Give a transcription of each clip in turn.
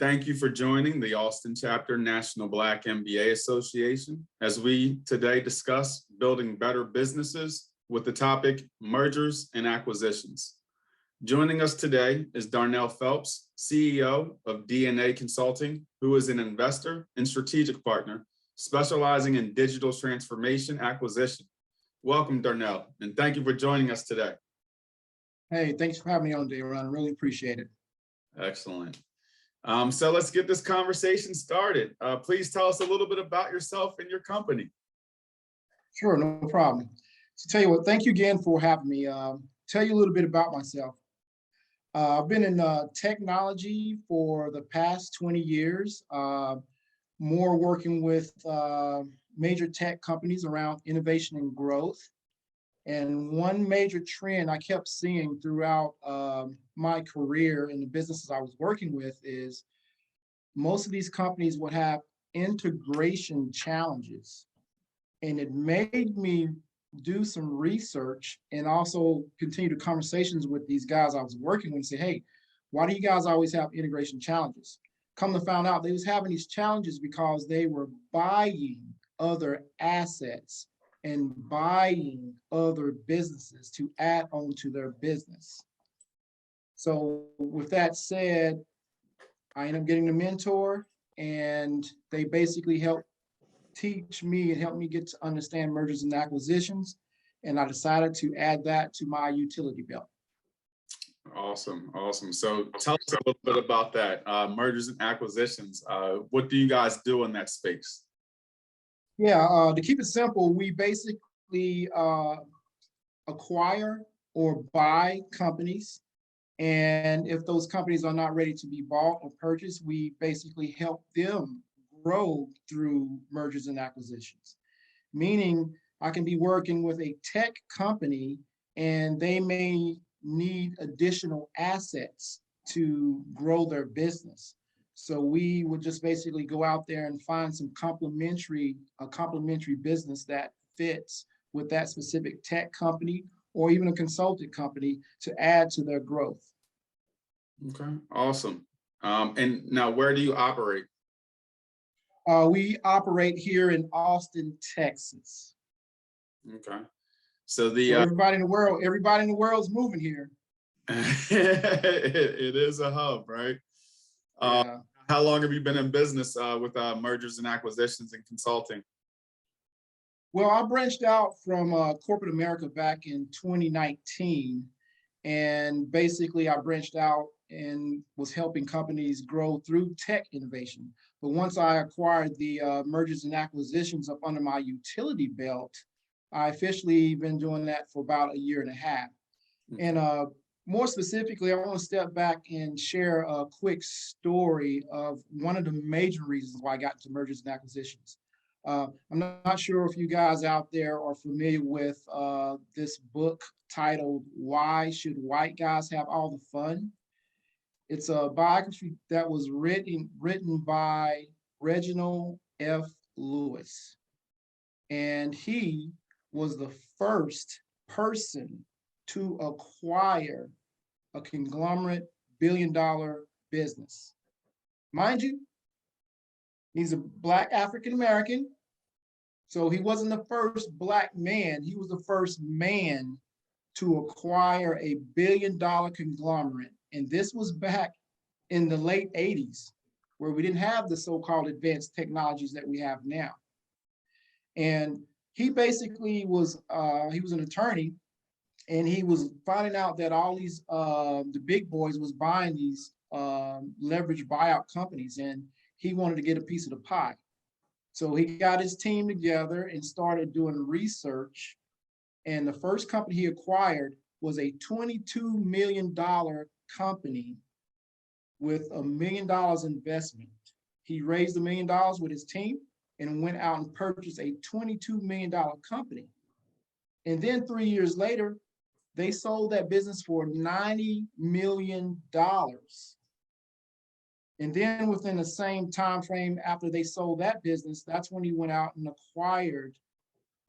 thank you for joining the Austin Chapter National Black MBA Association as we today discuss building better businesses with the topic mergers and acquisitions. Joining us today is Darnell Phelps, CEO of DNA Consulting, who is an investor and strategic partner specializing in digital transformation acquisition. Welcome, Darnell, and thank you for joining us today. Hey, thanks for having me on, Dayron. Really appreciate it. Excellent. So let's get this conversation started. Please tell us a little bit about yourself and your company. Sure, no problem. So tell you what, thank you again for having me. Tell you a little bit about myself. I've been in technology for the past 20 years, more working with major tech companies around innovation and growth. And one major trend I kept seeing throughout my career in the businesses I was working with is most of these companies would have integration challenges. And it made me do some research and also continue the conversations with these guys I was working with and say, hey, why do you guys always have integration challenges? Come to find out they was having these challenges because they were buying other assets and buying other businesses to add on to their business. So with that said, I ended up getting a mentor, and they basically helped teach me and help me get to understand mergers and acquisitions. And I decided to add that to my utility belt. Awesome, awesome. So tell us a little bit about that, mergers and acquisitions. What do you guys do in that space? Yeah, to keep it simple, we basically acquire or buy companies. And if those companies are not ready to be bought or purchased, we basically help them grow through mergers and acquisitions. Meaning I can be working with a tech company and they may need additional assets to grow their business. So we would just basically go out there and find some complementary business that fits with that specific tech company or even a consultant company to add to their growth. Okay, awesome. And now where do you operate? We operate here in Austin, Texas. Okay. So everybody in the world is moving here. It is a hub, right? Yeah. How long have you been in business with mergers and acquisitions and consulting? Well, I branched out from corporate America back in 2019. And basically I branched out and was helping companies grow through tech innovation. But once I acquired the mergers and acquisitions up under my utility belt, I officially been doing that for about 1.5 years. And more specifically, I want to step back and share a quick story of one of the major reasons why I got into mergers and acquisitions. I'm not sure if you guys out there are familiar with this book titled, Why Should White Guys Have All the Fun? It's a biography that was written by Reginald F. Lewis. And he was the first person to acquire a conglomerate billion-dollar business. Mind you, he's a Black African-American, so he wasn't the first Black man, he was the first man to acquire a billion-dollar conglomerate. And this was back in the late 80s, where we didn't have the so-called advanced technologies that we have now. And he basically was, he was an attorney, and he was finding out that all these, the big boys was buying these leveraged buyout companies, and he wanted to get a piece of the pie. So he got his team together and started doing research. And the first company he acquired was a $22 million company with $1 million investment. He raised $1 million with his team and went out and purchased a $22 million company. And then 3 years later, they sold that business for $90 million. And then within the same time frame after they sold that business, that's when he went out and acquired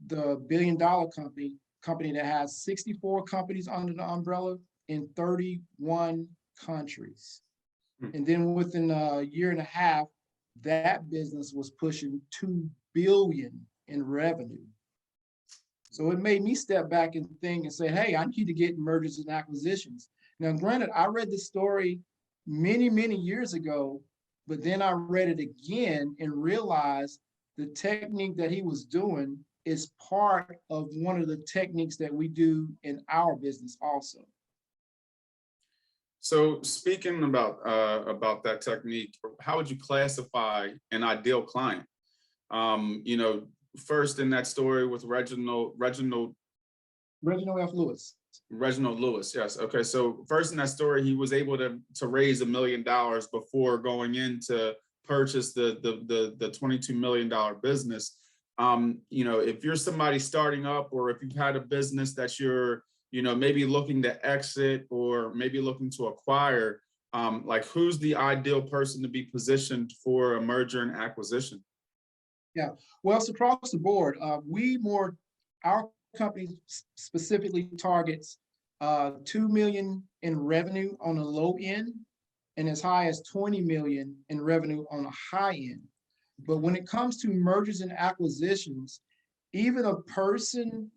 the billion-dollar company that has 64 companies under the umbrella in 31 countries. Hmm. And then within a year and a half, that business was pushing 2 billion in revenue. So it made me step back and think and say, hey, I need to get mergers and acquisitions. Now, granted, I read this story many, many years ago, but then I read it again and realized the technique that he was doing is part of one of the techniques that we do in our business also. So speaking about that technique, how would you classify an ideal client? You know, first in that story with Reginald F. Lewis. Reginald Lewis, yes. Okay, so first in that story, he was able to raise $1 million before going in to purchase the $22 million business. You know, if you're somebody starting up, or if you've had a business that you're, you know, maybe looking to exit or maybe looking to acquire, like who's the ideal person to be positioned for a merger and acquisition? Yeah, well, it's across the board. Our company specifically targets 2 million in revenue on the low end and as high as 20 million in revenue on the high end. But when it comes to mergers and acquisitions, even a person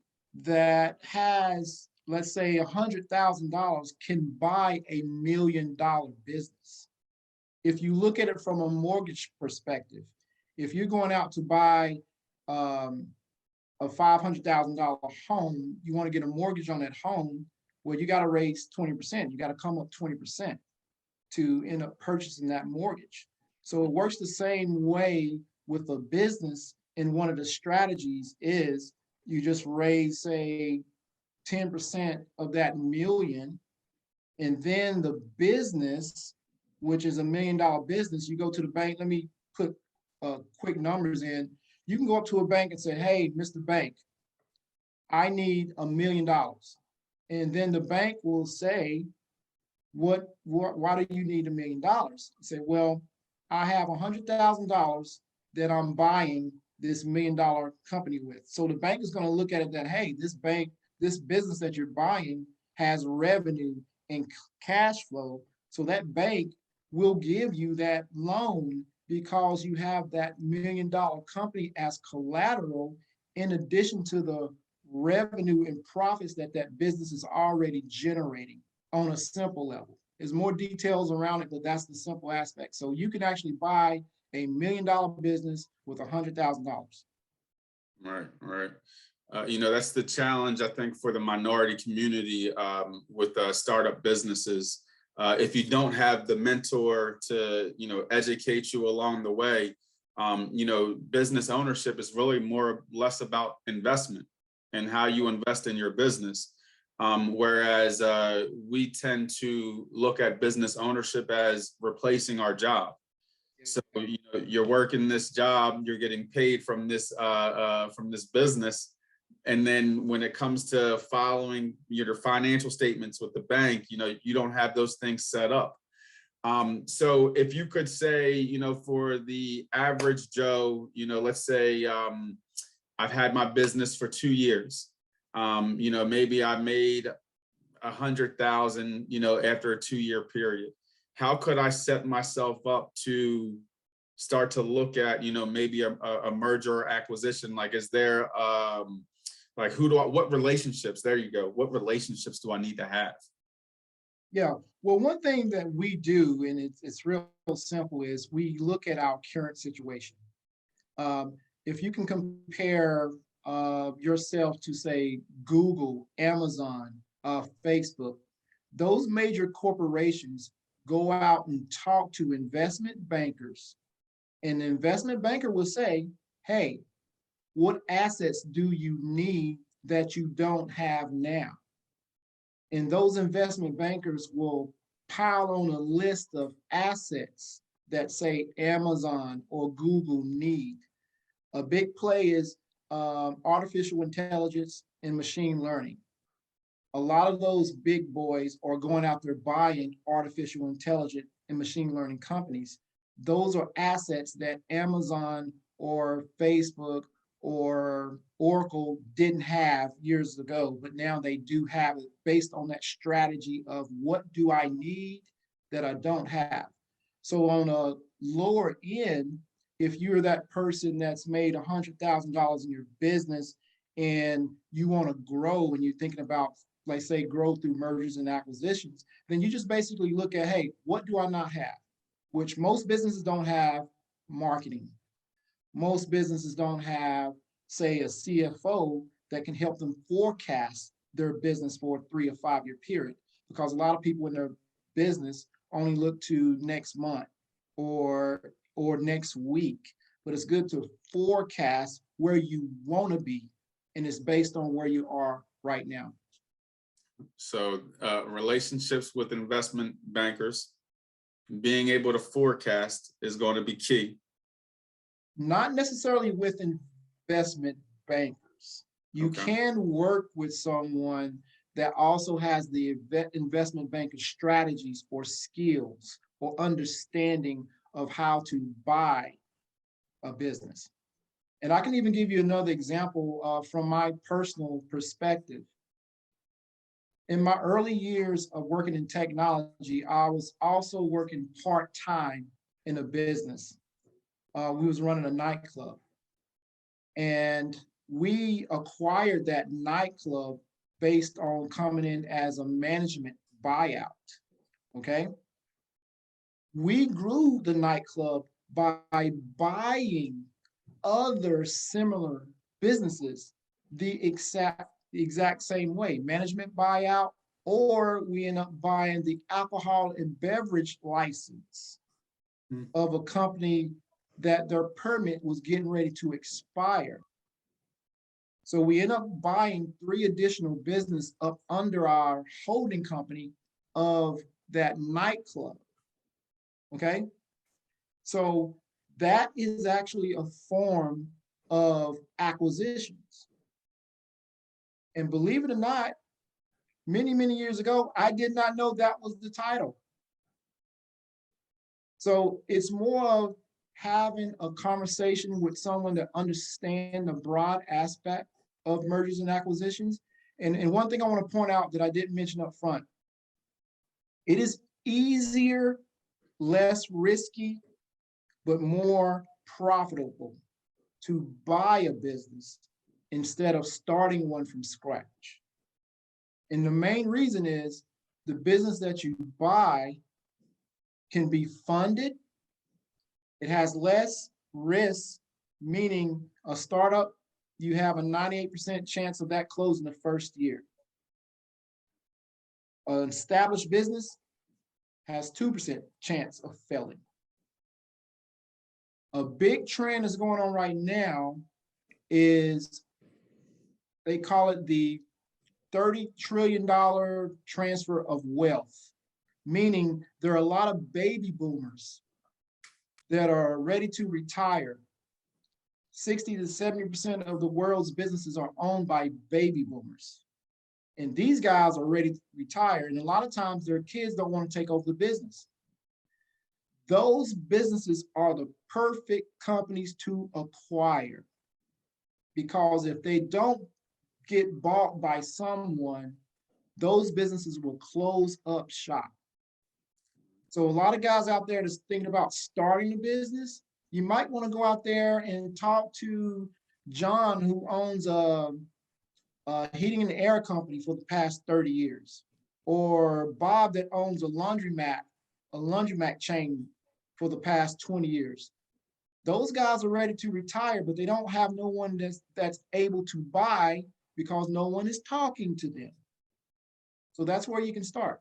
that has, let's say, $100,000 can buy $1 million business. If you look at it from a mortgage perspective, if you're going out to buy a $500,000 home, you want to get a mortgage on that home, well, you got to raise 20%. You got to come up 20% to end up purchasing that mortgage. So it works the same way with a business. And one of the strategies is you just raise, say, 10% of that million. And then the business, which is $1 million business, you go to the bank. Let me put quick numbers in. You can go up to a bank and say, hey, Mr. Bank, I need $1 million. And then the bank will say, why do you need $1 million? Say, well, I have $100,000 that I'm buying this $1 million company with. So the bank is going to look at it that, hey, this business that you're buying has revenue and cash flow. So that bank will give you that loan because you have that $1 million company as collateral, in addition to the revenue and profits that business is already generating on a simple level. There's more details around it, but that's the simple aspect. So you can actually buy $1 million business with $100,000. Right. You know, that's the challenge, I think, for the minority community with startup businesses. If you don't have the mentor to, you know, educate you along the way, you know, business ownership is really more or less about investment and how you invest in your business. Whereas we tend to look at business ownership as replacing our job. So, you know, you're working this job, you're getting paid from this business. And then when it comes to following your financial statements with the bank, you know, you don't have those things set up. So if you could say, you know, for the average Joe, you know, let's say I've had my business for 2 years. You know, maybe I made 100,000, you know, after a 2-year period. How could I set myself up to start to look at, you know, maybe a merger or acquisition? Like, is there like what relationships, there you go. What relationships do I need to have? Yeah, well, one thing that we do, and it's real simple, is we look at our current situation. If you can compare yourself to, say, Google, Amazon, Facebook, those major corporations go out and talk to investment bankers, and the investment banker will say, hey, what assets do you need that you don't have now? And those investment bankers will pile on a list of assets that, say, Amazon or Google need. A big play is artificial intelligence and machine learning. A lot of those big boys are going out there buying artificial intelligence and machine learning companies. Those are assets that Amazon or Facebook or Oracle didn't have years ago, but now they do have it based on that strategy of what do I need that I don't have. So on a lower end, if you're that person that's made $100,000 in your business and you want to grow and you're thinking about, like say, grow through mergers and acquisitions, then you just basically look at, hey, what do I not have? Which most businesses don't have marketing. Most businesses don't have, say, a CFO that can help them forecast their business for a 3 or 5 year period, because a lot of people in their business only look to next month or next week. But it's good to forecast where you want to be, and it's based on where you are right now. So relationships with investment bankers, being able to forecast is going to be key. Not necessarily with investment bankers. You can work with someone that also has the investment banker strategies or skills or understanding of how to buy a business. And I can even give you another example from my personal perspective. In my early years of working in technology, I was also working part-time in a business. We was running a nightclub, and we acquired that nightclub based on coming in as a management buyout, okay? We grew the nightclub by buying other similar businesses the exact same way, management buyout, or we end up buying the alcohol and beverage license of a company that their permit was getting ready to expire. So we end up buying 3 additional business up under our holding company of that nightclub, okay? So that is actually a form of acquisitions. And believe it or not, many, many years ago, I did not know that was the title. So it's more of having a conversation with someone that understands the broad aspect of mergers and acquisitions. And one thing I want to point out that I didn't mention up front, it is easier, less risky, but more profitable to buy a business instead of starting one from scratch. And the main reason is the business that you buy can be funded. It has less risk, meaning a startup, you have a 98% chance of that closing the first year. An established business has 2% chance of failing. A big trend that's going on right now is, they call it the $30 trillion transfer of wealth, meaning there are a lot of baby boomers that are ready to retire. 60 to 70% of the world's businesses are owned by baby boomers. And these guys are ready to retire. And a lot of times their kids don't want to take over the business. Those businesses are the perfect companies to acquire, because if they don't get bought by someone, those businesses will close up shop. So a lot of guys out there that's thinking about starting a business, you might want to go out there and talk to John, who owns a heating and air company for the past 30 years, or Bob that owns a laundromat chain for the past 20 years. Those guys are ready to retire, but they don't have no one that's able to buy because no one is talking to them. So that's where you can start.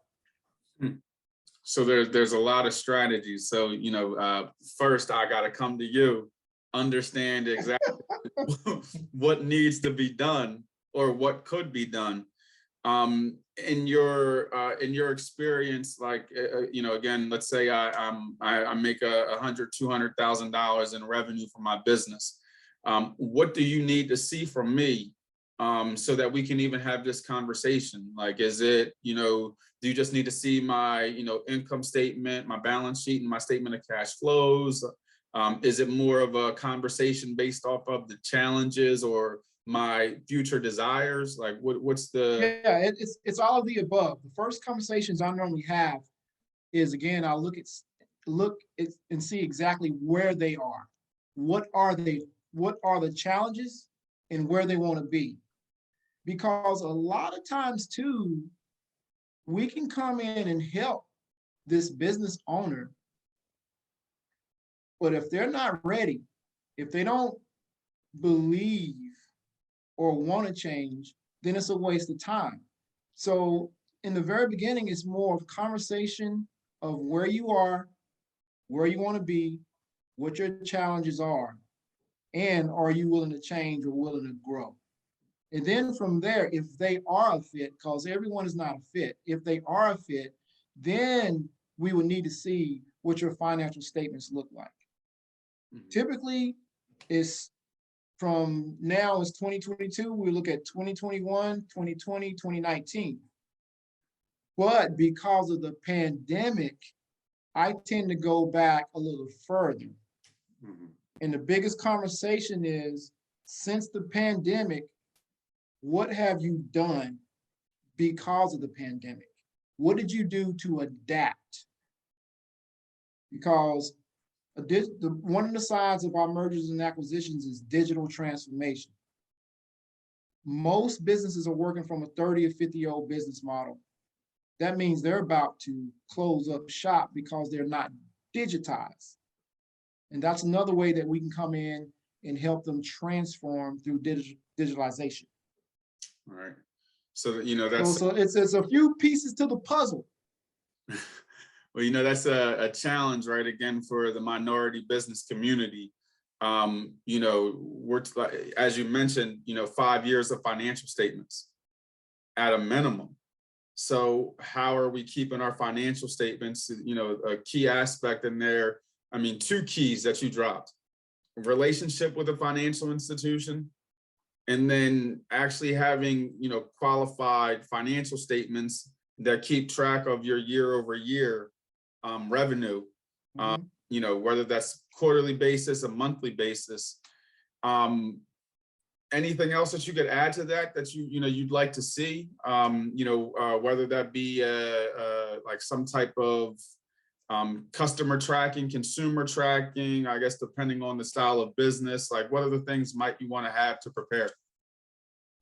So there's a lot of strategies. So, first I got to come to you, understand exactly what needs to be done or what could be done. In your experience, like, again, let's say I make $100,000-$200,000 in revenue for my business. What do you need to see from me so that we can even have this conversation? Like, is it, do you just need to see my, income statement, my balance sheet, and my statement of cash flows? Is it more of a conversation based off of the challenges or my future desires? Like, what's the? Yeah, it's all of the above. The first conversations I normally have is, again, I'll look at look and see exactly where they are. What are they? What are the challenges and where they want to be? Because a lot of times too, we can come in and help this business owner, but if they're not ready, if they don't believe or want to change, then it's a waste of time. So in the very beginning, it's more of conversation of where you are, where you want to be, what your challenges are, and are you willing to change or willing to grow? And then from there, if they are a fit, because everyone is not a fit, if they are a fit, then we would need to see what your financial statements look like. Mhm. Typically, it's from now is 2022, we look at 2021, 2020, 2019. But because of the pandemic, I tend to go back a little further. Mhm. And the biggest conversation is, since the pandemic, what have you done because of the pandemic? What did you do to adapt? Because one of the sides of our mergers and acquisitions is digital transformation. Most businesses are working from a 30 or 50-year-old business model. That means they're about to close up shop because they're not digitized. And that's another way that we can come in and help them transform through digitalization. All right. So, So it's a few pieces to the puzzle. well, that's a challenge, right? Again, for the minority business community. We're as you mentioned, 5 years of financial statements at a minimum. So how are we keeping our financial statements? A key aspect in there, I mean, two keys that you dropped: relationship with a financial institution, and then actually having, qualified financial statements that keep track of your year over year revenue, whether that's quarterly basis, a monthly basis. Anything else that you could add to that you'd like to see? Whether that be like some type of customer tracking, consumer tracking, I guess, depending on the style of business, like what other things might you want to have to prepare?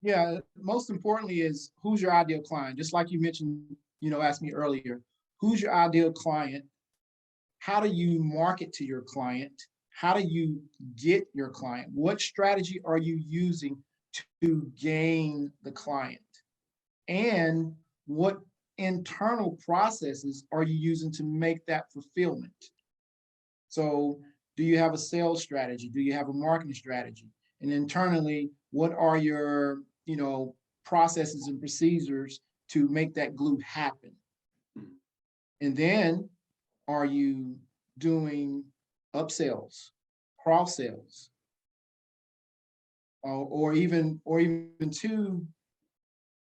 Yeah, most importantly is, who's your ideal client? Just like you mentioned, asked me earlier, who's your ideal client? How do you market to your client? How do you get your client? What strategy are you using to gain the client? And what internal processes are you using to make that fulfillment? So do you have a sales strategy? Do you have a marketing strategy? And internally, what are your, processes and procedures to make that glue happen? And then, are you doing upsells, cross sales, or even two?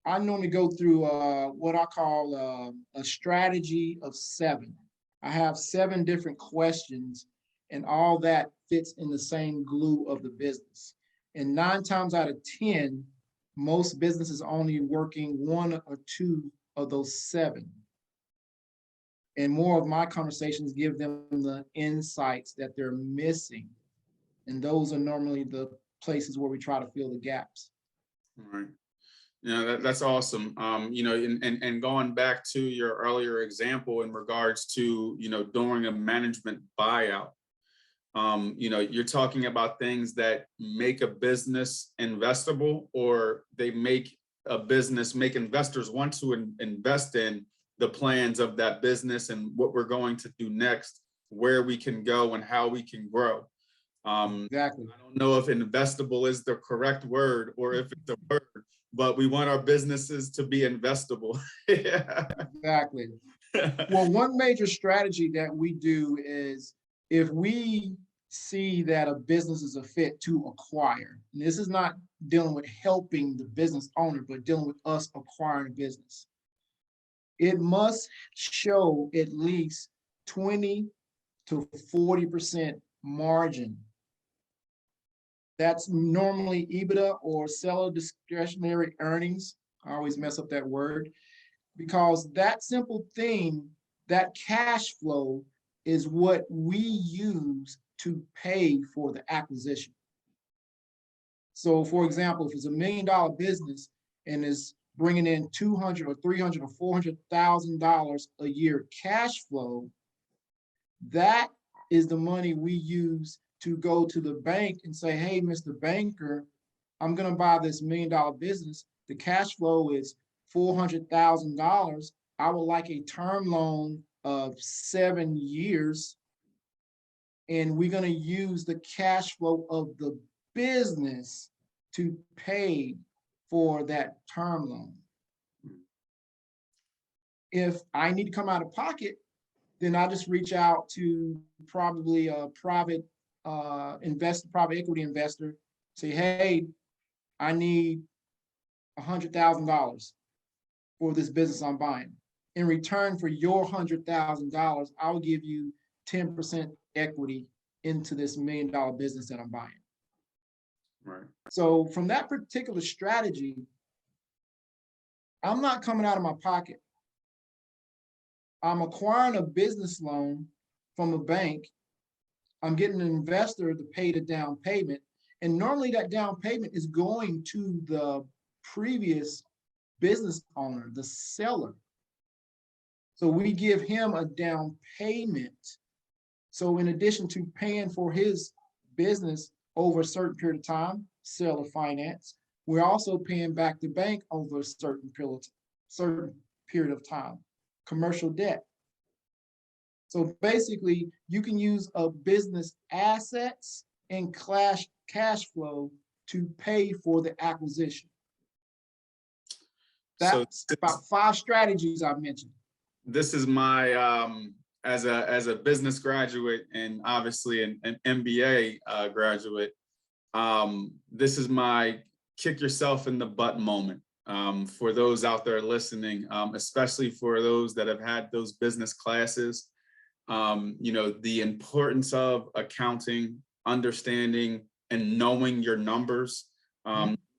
I normally go through what I call a strategy of 7. I have 7 different questions, and all that fits in the same glue of the business. And 9 times out of 10, most businesses only working 1 or 2 of those 7. And more of my conversations give them the insights that they're missing. And those are normally the places where we try to fill the gaps. All right. That's awesome. And going back to your earlier example in regards to, during a management buyout, you're talking about things that make a business investable, or they make investors want to invest in the plans of that business and what we're going to do next, where we can go and how we can grow. Exactly. I don't know if investable is the correct word or if it's a word, but we want our businesses to be investable. Exactly. Well, one major strategy that we do is, if we see that a business is a fit to acquire, and this is not dealing with helping the business owner, but dealing with us acquiring a business, it must show at least 20 to 40% margin. That's normally EBITDA, or seller discretionary earnings. I always mess up that word, because that simple thing, that cash flow, is what we use to pay for the acquisition. So for example, if it's $1 million business and is bringing in 200 or 300 or $400,000 a year cash flow, that is the money we use to go to the bank and say, hey, Mr. Banker, I'm gonna buy this $1 million business. The cash flow is $400,000. I would like a term loan of 7 years. And we're gonna use the cash flow of the business to pay for that term loan. If I need to come out of pocket, then I just reach out to probably a private private equity investor, say, hey, I need $100,000 for this business I'm buying. In return for your $100,000, I will give you 10% equity into this $1 million business that I'm buying. Right. So from that particular strategy, I'm not coming out of my pocket. I'm acquiring a business loan from a bank. I'm getting an investor to pay the down payment. And normally that down payment is going to the previous business owner, the seller. So we give him a down payment. So in addition to paying for his business over a certain period of time, seller finance, we're also paying back the bank over a certain period of time, commercial debt. So basically, you can use a business assets and cash flow to pay for the acquisition. That's about 5 strategies I've mentioned. This is my as a business graduate and obviously an MBA graduate. This is my kick yourself in the butt moment for those out there listening, especially for those that have had those business classes. You know, the importance of accounting, understanding and knowing your numbers.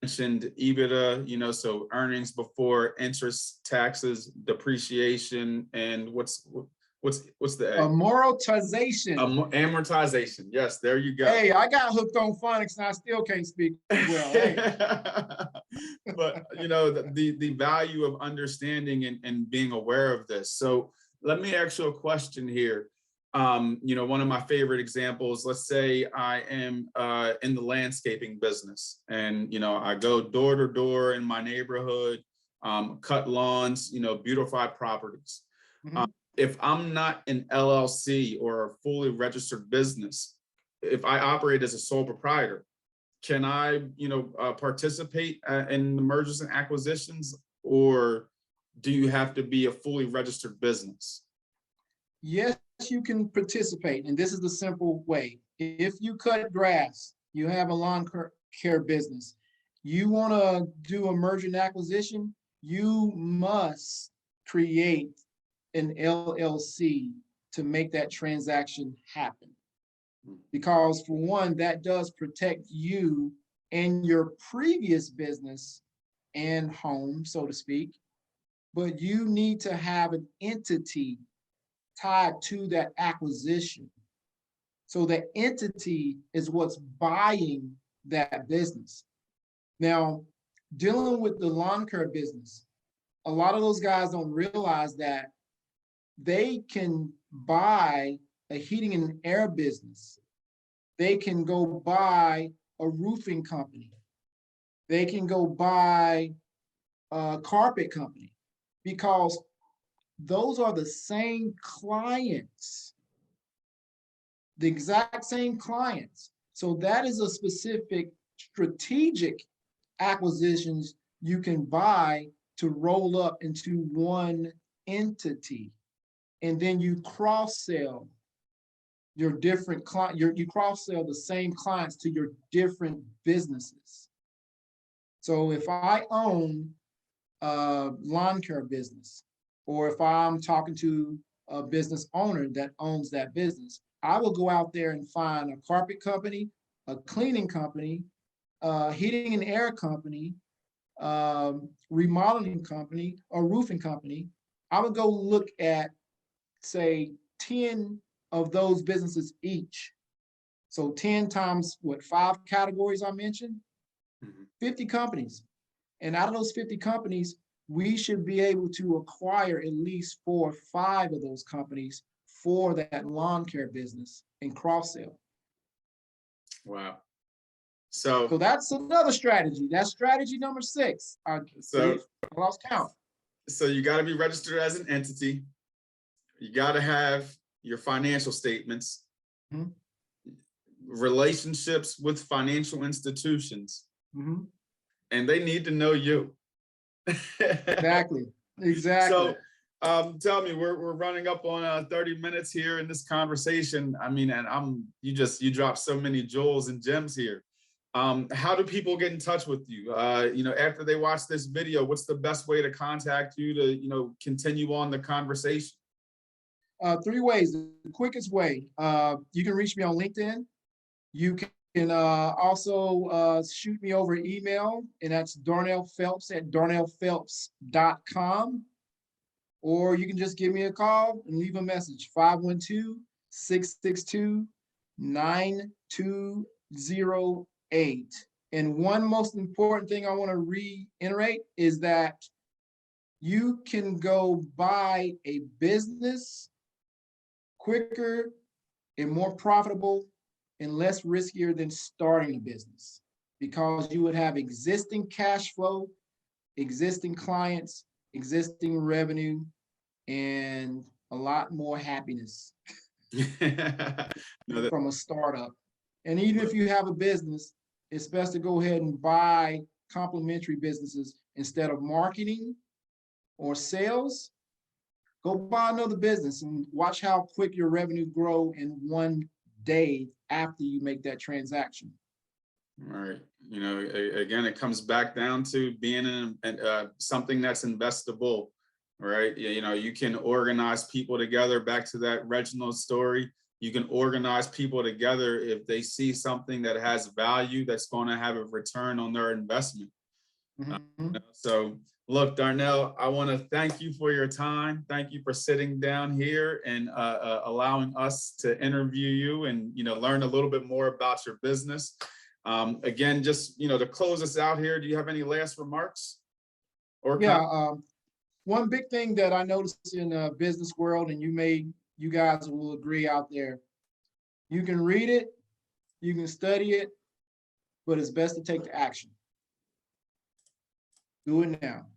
Mentioned EBITDA, you know, so earnings before interest, taxes, depreciation, and what's the A? Amortization. Amortization. Yes, there you go. Hey, I got hooked on phonics and I still can't speak well. Hey. But you know, the value of understanding and being aware of this. So let me ask you a question here. You know, one of my favorite examples, let's say I am in the landscaping business and, you know, I go door to door in my neighborhood, cut lawns, you know, beautify properties. If I'm not an LLC or a fully registered business, if I operate as a sole proprietor, can I, you know, participate in the mergers and acquisitions, or do you have to be a fully registered business? Yes, you can participate, and this is the simple way. If you cut grass, you have a lawn care business, you want to do a merger and acquisition, you must create an LLC to make that transaction happen. Because for one, that does protect you and your previous business and home, so to speak, but you need to have an entity tied to that acquisition. So the entity is what's buying that business. Now, dealing with the lawn care business, a lot of those guys don't realize that they can buy a heating and air business. They can go buy a roofing company. They can go buy a carpet company, because those are the same clients, the exact same clients. So that is a specific strategic acquisitions you can buy to roll up into one entity. And then you cross-sell your different clients, you cross-sell the same clients to your different businesses. So if I own a lawn care business, or if I'm talking to a business owner that owns that business, I will go out there and find a carpet company, a cleaning company, a heating and air company, remodeling company, or roofing company. I would go look at, say, 10 of those businesses each. So 10 times what, 5 categories I mentioned, 50 companies. And out of those 50 companies, we should be able to acquire at least 4 or 5 of those companies for that lawn care business and cross sell. Wow. So that's another strategy. That's strategy number 6. I lost count. So you got to be registered as an entity. You got to have your financial statements, relationships with financial institutions, and they need to know you. Exactly. So tell me, we're running up on 30 minutes here in this conversation. I mean, and you dropped so many jewels and gems here. How do people get in touch with you? After they watch this video, what's the best way to contact you to, continue on the conversation? 3 ways. The quickest way, you can reach me on LinkedIn. You can also shoot me over email, and that's Darnell Phelps at darnellphelps.com. Or you can just give me a call and leave a message, 512-662-9208. And one most important thing I want to reiterate is that you can go buy a business quicker and more profitable and less riskier than starting a business, because you would have existing cash flow, existing clients, existing revenue, and a lot more happiness from a startup. And even if you have a business, it's best to go ahead and buy complementary businesses instead of marketing or sales. Go buy another business and watch how quick your revenue grow in one day after you make that transaction. All right. Again, it comes back down to being in something that's investable, right? You can organize people together. Back to that Reginald story. You can organize people together if they see something that has value that's going to have a return on their investment. So look, Darnell, I want to thank you for your time. Thank you for sitting down here and allowing us to interview you and, learn a little bit more about your business. Again, just, to close us out here, do you have any last remarks? One big thing that I noticed in the business world, and you guys will agree out there, you can read it, you can study it, but it's best to take the action. Do it now.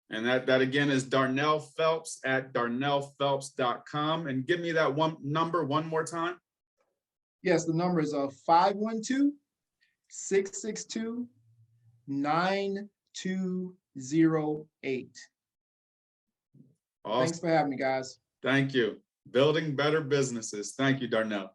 And that again is Darnell Phelps at darnellphelps.com. And give me that number one more time. Yes, the number is 512-662-9208. Awesome. Thanks for having me, guys. Thank you. Building better businesses. Thank you, Darnell.